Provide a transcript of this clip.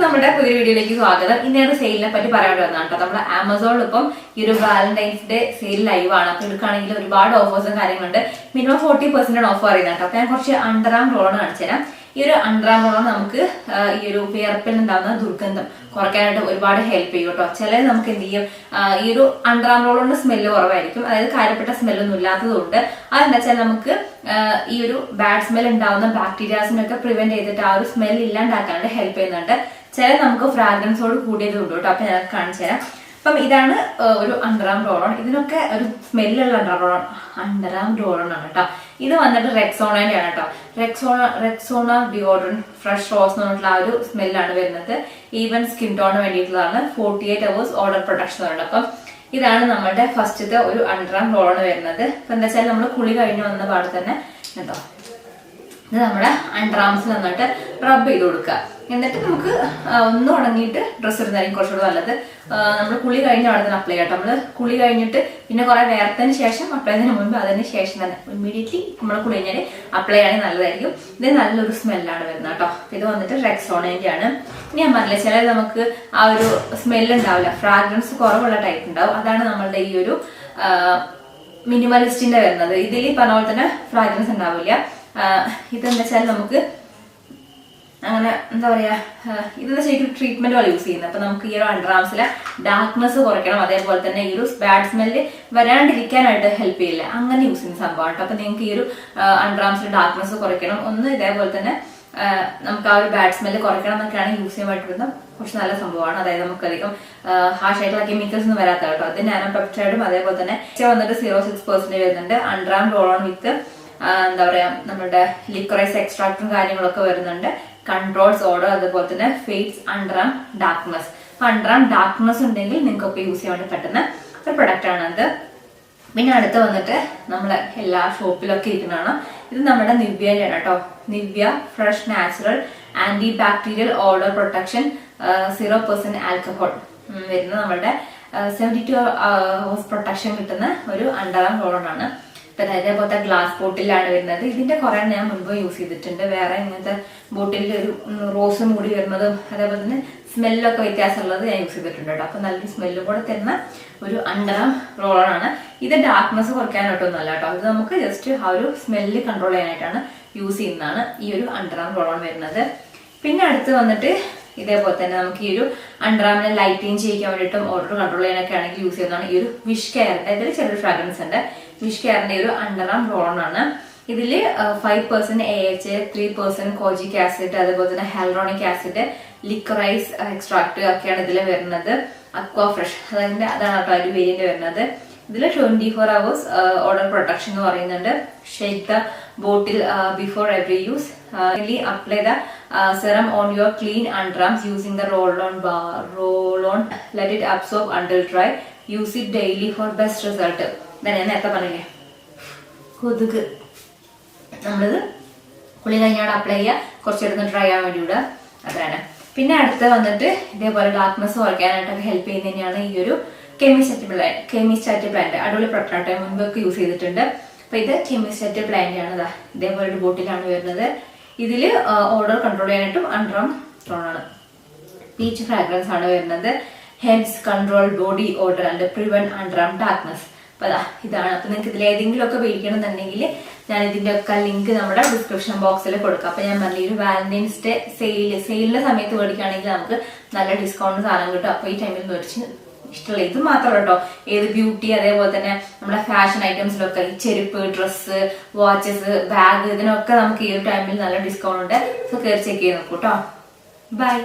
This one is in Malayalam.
നമ്മുടെ പുതിയ വീഡിയോയിലേക്ക് സ്വാഗതം. ഇന്നേറെ സെയിലിനെ പറ്റി പറയാൻ വന്നതാണ് കേട്ടോ. നമ്മുടെ ആമസോണിൽ ഇപ്പം ഈ ഒരു വാലന്റൈൻസ് ഡേ സെയിൽ ലൈവ് ആണ്. അപ്പൊ എടുക്കുകയാണെങ്കിൽ ഒരുപാട് ഓഫേഴ്സും കാര്യങ്ങളുണ്ട്. മിനിമം 40% ഓഫർ അറിയുന്നത് കേട്ടോ. അപ്പൊ ഞാൻ കുറച്ച് അണ്ടർആം റോളർ കാണിച്ചു തരാം. ഈ ഒരു അണ്ടർആം റോളർ നമുക്ക് ഈ ഒരു വിയർപ്പിൽ ഉണ്ടാകുന്ന ദുർഗന്ധം കുറയ്ക്കാനായിട്ട് ഒരുപാട് ഹെൽപ്പ് ചെയ്യും കേട്ടോ. ചിലത് നമുക്ക് എന്ത് ചെയ്യും, ഈ ഒരു അണ്ടർആം റോളറിന്റെ സ്മെല്ല് കുറവായിരിക്കും, അതായത് കാര്യപ്പെട്ട സ്മെല്ലൊന്നും ഇല്ലാത്തതുകൊണ്ട് അതെന്താ വെച്ചാൽ നമുക്ക് ഈ ഒരു ബാഡ് സ്മെൽ ഉണ്ടാവുന്ന ബാക്ടീരിയാസിനൊക്കെ പ്രിവെന്റ് ചെയ്തിട്ട് ആ ഒരു സ്മെൽ ഇല്ലാണ്ടാക്കാനായിട്ട് ഹെൽപ്പ് ചെയ്യുന്നുണ്ട്. ചില നമുക്ക് ഫ്രാഗ്രൻസോട് കൂടിയതും ഉണ്ട് കേട്ടോ. അപ്പൊ ഞാൻ കാണിച്ചു തരാം. അപ്പം ഇതാണ് ഒരു അണ്ടർആം റോളോൺ. ഇതിനൊക്കെ ഒരു സ്മെല്ലുള്ള അണ്ടർആം റോളോൺ ആണ് കേട്ടോ. ഇത് വന്നിട്ട് റെക്സോണയുടെ ആണ് കേട്ടോ. റെക്സോണ ഡിയോഡ്രന്റ് ഫ്രഷ് റോസ് എന്ന് പറഞ്ഞിട്ടുള്ള ആ ഒരു സ്മെല്ലാണ് വരുന്നത്. ഈവൻ സ്കിൻ ടോണിന് വേണ്ടിയിട്ടുള്ളതാണ്. 48 hours ഓർഡർ പ്രൊട്ടക്ഷൻ ഉണ്ട്. അപ്പം ഇതാണ് നമ്മുടെ ഫസ്റ്റത്തെ ഒരു അണ്ടർആം റോളോൺ വരുന്നത്. അപ്പൊ എന്താ വെച്ചാൽ നമ്മൾ കുളി കഴിഞ്ഞ് വന്ന പാടെ തന്നെ കേട്ടോ, ഇത് നമ്മുടെ അണ്ടർആംസിൽ നന്നായിട്ട് റബ്ബ് ചെയ്ത് കൊടുക്കുക. എന്നിട്ട് നമുക്ക് ഒന്ന് ഉണങ്ങിയിട്ട് ഡ്രസ്സ് ഇടുന്നതായിരിക്കും കുറച്ചുകൂടെ നല്ലത്. നമ്മൾ കുളി കഴിഞ്ഞ അവിടെ തന്നെ അപ്ലൈ ചെയ്യാം. നമ്മള് കുളി കഴിഞ്ഞിട്ട് പിന്നെ കുറെ വേർത്തതിന് ശേഷം അപ്ലൈ ചെയ്യുന്നതിന് മുൻപ് അതിന് ശേഷം തന്നെ ഇമ്മീഡിയറ്റ്ലി നമ്മൾ കുളി കഴിഞ്ഞാൽ അപ്ലൈ ചെയ്യണമെങ്കിൽ നല്ലതായിരിക്കും. ഇത് നല്ലൊരു സ്മെല്ലാണ് വരുന്നത് കേട്ടോ. ഇത് വന്നിട്ട് റെക്സോണയുടെ ആണ്. ഇനി ഞാൻ പറഞ്ഞില്ല, ചിലത് നമുക്ക് ആ ഒരു സ്മെല്ല് ഉണ്ടാവില്ല, ഫ്രാഗ്രൻസ് കുറവുള്ള ടൈപ്പ് ഉണ്ടാവും. അതാണ് നമ്മളുടെ ഈ ഒരു മിനിമലിസ്റ്റിന്റെ വരുന്നത്. ഇതിൽ പറഞ്ഞ പോലെ തന്നെ ഫ്രാഗ്രൻസ് ഉണ്ടാവില്ല. ഇതെന്താ വെച്ചാൽ നമുക്ക് അങ്ങനെ എന്താ പറയാ, ഇതെന്താ ശരിക്കും ട്രീറ്റ്മെന്റ് പോലെ യൂസ് ചെയ്യുന്നത്. അപ്പൊ നമുക്ക് ഈ ഒരു അണ്ടർആംസിലെ ഡാർക്ക്നെസ് കുറയ്ക്കണം, അതേപോലെ തന്നെ ഈ ഒരു ബാഡ് സ്മെല്ല് വരാണ്ടിരിക്കാനായിട്ട് ഹെൽപ്പ് ചെയ്യില്ല, അങ്ങനെ യൂസ് ചെയ്യുന്ന സംഭവമാണ്. അപ്പൊ നിങ്ങൾക്ക് ഈ ഒരു അണ്ടർആംസിലെ ഡാർക്ക്നെസ് കുറയ്ക്കണം, ഒന്ന് ഇതേപോലെ തന്നെ നമുക്ക് ആ ഒരു ബാഡ് സ്മെല്ല് കുറയ്ക്കണം എന്നൊക്കെയാണ് യൂസ് ചെയ്യാൻ പറ്റുന്ന കുറച്ച് നല്ല സംഭവമാണ്. അതായത് നമുക്കധികം ഹാഷ് ആയിട്ടുള്ള കെമിക്കൽസ് ഒന്നും വരാത്ത കേട്ടോ. അത് നാനോ പെപ്റ്റൈഡും അതേപോലെ തന്നെ വന്നിട്ട് 0.6% വരുന്നുണ്ട്. അണ്ടർആം റോളോൺ വിത്ത് എന്താ പറയാ, നമ്മുടെ ലിക്വറൈസ് എക്സ്ട്രാക്റ്റും കാര്യങ്ങളൊക്കെ വരുന്നുണ്ട്. കൺട്രോൾസ് ഓർഡർ, അതുപോലെ തന്നെ ഫേസ് അണ്ടർആം ഡാർക്ക്നെസ്. അപ്പൊ അണ്ടർആം ഡാർക്ക്നെസ് ഉണ്ടെങ്കിൽ നിങ്ങൾക്കൊക്കെ യൂസ് ചെയ്യാൻ വേണ്ടി പറ്റുന്ന ഒരു പ്രൊഡക്റ്റ് ആണ് അത്. പിന്നെ അടുത്ത് വന്നിട്ട് നമ്മളെ എല്ലാ ഷോപ്പിലൊക്കെ ഇരിക്കുന്നതാണ്. ഇത് നമ്മുടെ നിവ്യയുടെ ആണ് കേട്ടോ. Nivea fresh natural anti bacterial odour protection 0% alcohol വരുന്ന നമ്മുടെ 72 hours പ്രൊട്ടക്ഷൻ കിട്ടുന്ന ഒരു അണ്ടർആം റോളർ ആണ്. അതേപോലത്തെ ഗ്ലാസ് ബോട്ടിലാണ് വരുന്നത്. ഇതിന്റെ കുറെ ഞാൻ മുൻപ് യൂസ് ചെയ്തിട്ടുണ്ട്. വേറെ ഇങ്ങനത്തെ ബോട്ടിലിൽ ഒരു റോസ് മൂടി വരുന്നതും അതേപോലെ തന്നെ സ്മെല്ലൊക്കെ വ്യത്യാസമുള്ളത് ഞാൻ യൂസ് ചെയ്തിട്ടുണ്ട് കേട്ടോ. അപ്പൊ നല്ലൊരു സ്മെല്ലും കൂടെ തരുന്ന ഒരു അണ്ടർആം റോളർ ആണ്. ഇത് ഡാർക്ക്നെസ് കുറയ്ക്കാനായിട്ടൊന്നുമല്ല കേട്ടോ. ഇത് നമുക്ക് ജസ്റ്റ് ആ ഒരു സ്മെല്ല് കൺട്രോൾ ചെയ്യാനായിട്ടാണ് യൂസ് ചെയ്യുന്നതാണ് ഈ ഒരു അണ്ടർആം റോളർ വരുന്നത്. പിന്നെ അടുത്ത് വന്നിട്ട് ഇതേപോലെ തന്നെ നമുക്ക് ഈ ഒരു അണ്ടർആമിനെ ലൈറ്റിങ് ചെയ്യിക്കാൻ വേണ്ടിയിട്ടും ഓർഡർ കൺട്രോൾ ചെയ്യാനൊക്കെ ആണെങ്കിൽ യൂസ് ചെയ്യുന്നതാണ് ഈ ഒരു വിഷ് കെയറിന്റെ. ഇതിൽ ചെറിയൊരു ഫ്രാഗ്രൻസ് ഉണ്ട്. വിഷ് കെയറിന്റെ ഒരു അണ്ടർആം റോളർ ആണ്. ഇതില് 5% AHA, 3% കോജിക് ആസിഡ്, അതുപോലെ തന്നെ ഹൈലറോണിക് ആസിഡ്, ലിക്വറൈസ് എക്സ്ട്രാക്ട് ഒക്കെയാണ് ഇതിൽ വരുന്നത്. അക്വാ ഫ്രഷ് അതാണ് കേട്ടോ ഒരു വേരിയന്റ് വരുന്നത്. ഇതിൽ 24 hours ഓർഡർ പ്രൊട്ടക്ഷൻ എന്ന് പറയുന്നുണ്ട്. Shake the bottle before every use. Apply the serum on your clean underarms using the roll on. Let it absorb until dry. Use it daily for best result. ഞാൻ നേരത്തെ പറഞ്ഞില്ലേ, കൊതുക് നമ്മളിത് കുളി കഴിഞ്ഞാൽ അപ്ലൈ ചെയ്യുക, കുറച്ചെടുത്ത് ഡ്രൈ ആവാൻ വേണ്ടി വിടുക, അതാണ്. പിന്നെ അടുത്ത് വന്നിട്ട് ഇതേപോലെ ഡാർക്ക്നെസ് കുറയ്ക്കാനായിട്ടൊക്കെ ഹെൽപ്പ് ചെയ്യുന്ന തന്നെയാണ് ഈ ഒരു കെമിസ്റ്റാറ്റ് പ്ലാന്റ്. അടിപൊളി പ്രൊഡക്റ്റ് മുൻപൊക്കെ യൂസ് ചെയ്തിട്ടുണ്ട്. അപ്പൊ ഇത് കെമിസ്റ്റാറ്റ് പ്ലാന്റ് ആണ്. ഇതേപോലെ ഒരു ബോട്ടിലാണ് വരുന്നത്. ഇതില് ഓർഡർ കൺട്രോൾ ചെയ്യാനായിട്ടും അണ്ടർആം ആണ്. പീച്ച് ഫ്രാഗ്രൻസ് ആണ് വരുന്നത്. Helps control body odour and prevent underarm darkness. അപ്പൊ ഇതാണ്. അപ്പൊ നിങ്ങൾക്ക് ഇതിൽ ഏതെങ്കിലും ഒക്കെ മേടിക്കണമെന്നുണ്ടെങ്കിൽ ഞാൻ ഇതിന്റെ ഒക്കെ ലിങ്ക് നമ്മുടെ ഡിസ്ക്രിപ്ഷൻ ബോക്സിൽ കൊടുക്കാം. അപ്പൊ ഞാൻ പറഞ്ഞ ഒരു വാലന്റൈൻസ് ഡേ സെയിലിന്റെ സമയത്ത് മേടിക്കുകയാണെങ്കിൽ നമുക്ക് നല്ല ഡിസ്കൗണ്ട് സാധനം കിട്ടും. അപ്പൊ ഈ ടൈമിൽ മേടിച്ച് ഇഷ്ടമുള്ള ഇത് മാത്രമല്ല കേട്ടോ, ഏത് ബ്യൂട്ടി അതേപോലെ തന്നെ നമ്മുടെ ഫാഷൻ ഐറ്റംസിലൊക്കെ ഈ ചെരുപ്പ്, ഡ്രസ്സ്, വാച്ചസ്, ബാഗ്, ഇതിനൊക്കെ നമുക്ക് ഈ ഒരു ടൈമിൽ നല്ല ഡിസ്കൗണ്ട് ഉണ്ട്. സോ കയറി ചെക്ക് ചെയ്ത് നോക്കൂ കേട്ടോ. ബൈ.